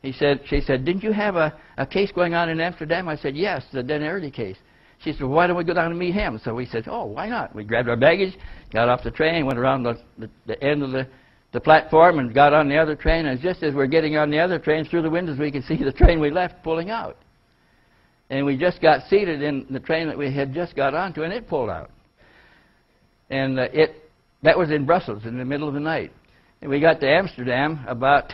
She said, didn't you have a case going on in Amsterdam? I said, yes, the Denaerde case. She said, well, why don't we go down and meet him? So we said, oh, why not? We grabbed our baggage, got off the train, went around the end of the platform and got on the other train. And just as we're getting on the other train, through the windows we could see the train we left pulling out. And we just got seated in the train that we had just got onto, and it pulled out. And that was in Brussels in the middle of the night. And we got to Amsterdam about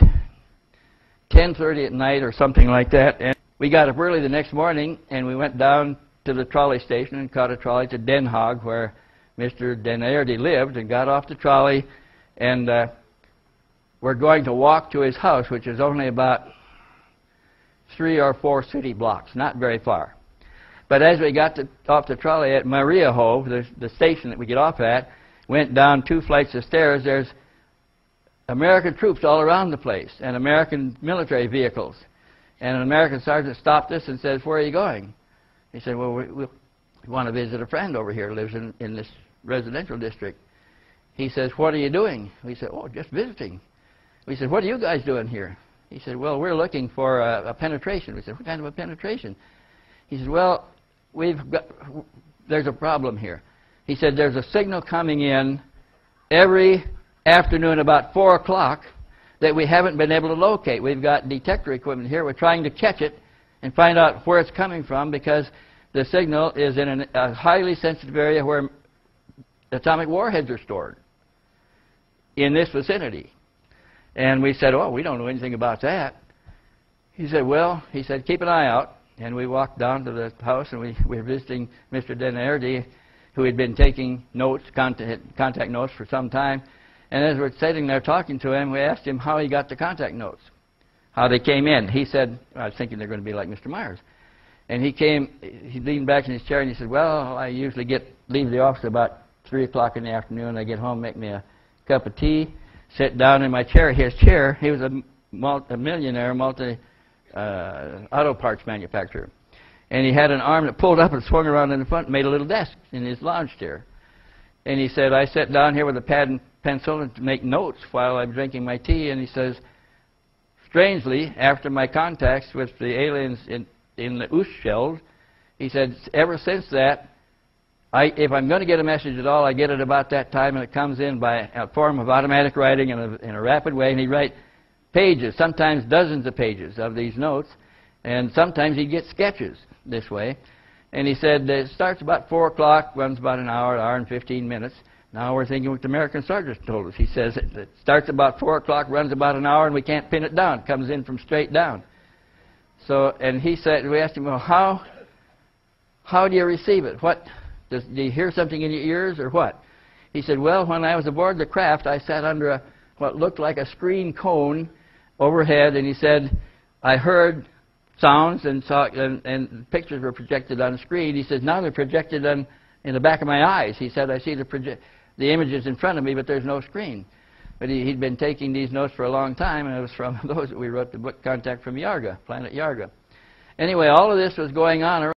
10:30 at night or something like that. And we got up early the next morning, and we went down to the trolley station and caught a trolley to Den Haag, where Mr. Denaerde lived, and got off the trolley, and we're going to walk to his house, which is only about 3 or 4 city blocks, not very far. But as we got off the trolley at Mariahove, the station that we get off at, went down 2 flights of stairs. There's American troops all around the place, and American military vehicles. And an American sergeant stopped us and says, where are you going? He said, well, we want to visit a friend over here who lives in this residential district. He says, what are you doing? We said, oh, just visiting. We said, what are you guys doing here? He said, well, we're looking for a penetration. We said, what kind of a penetration? He said, well, there's a problem here. He said, there's a signal coming in every afternoon about 4 o'clock that we haven't been able to locate. We've got detector equipment here. We're trying to catch it and find out where it's coming from, because the signal is in a highly sensitive area where atomic warheads are stored in this vicinity. And we said, oh, we don't know anything about that. He said, well, keep an eye out. And we walked down to the house, and we were visiting Mr. Denaerde, who had been taking notes, contact notes for some time. And as we're sitting there talking to him, we asked him how he got the contact notes, how they came in. He said, I was thinking they're going to be like Mr. Myers. And he leaned back in his chair and he said, well, I usually leave the office about 3 o'clock in the afternoon. I get home, make me a cup of tea, sit down in my chair, his chair. He was a millionaire, auto parts manufacturer. And he had an arm that pulled up and swung around in the front and made a little desk in his lounge chair. And he said, I sat down here with a pad and pencil and to make notes while I'm drinking my tea. And he says, strangely, after my contacts with the aliens in the Oost shells, he said, ever since that, if I'm going to get a message at all, I get it about that time, and it comes in by a form of automatic writing in a rapid way. And he'd write pages, sometimes dozens of pages of these notes, and sometimes he'd get sketches this way. And he said, it starts about 4 o'clock, runs about an hour and 15 minutes. Now we're thinking what the American sergeant told us. He says it starts about 4 o'clock, runs about an hour, and we can't pin it down. It comes in from straight down. So, and he said, we asked him, well, how do you receive it? Do you hear something in your ears or what? He said, well, when I was aboard the craft, I sat under what looked like a screen cone overhead, and he said, I heard sounds and pictures were projected on the screen. He says, now they're projected in the back of my eyes. He said, I see the images in front of me, but there's no screen. But he'd been taking these notes for a long time, and it was from those that we wrote the book, Contact from Yarga, Planet Yarga. Anyway, all of this was going on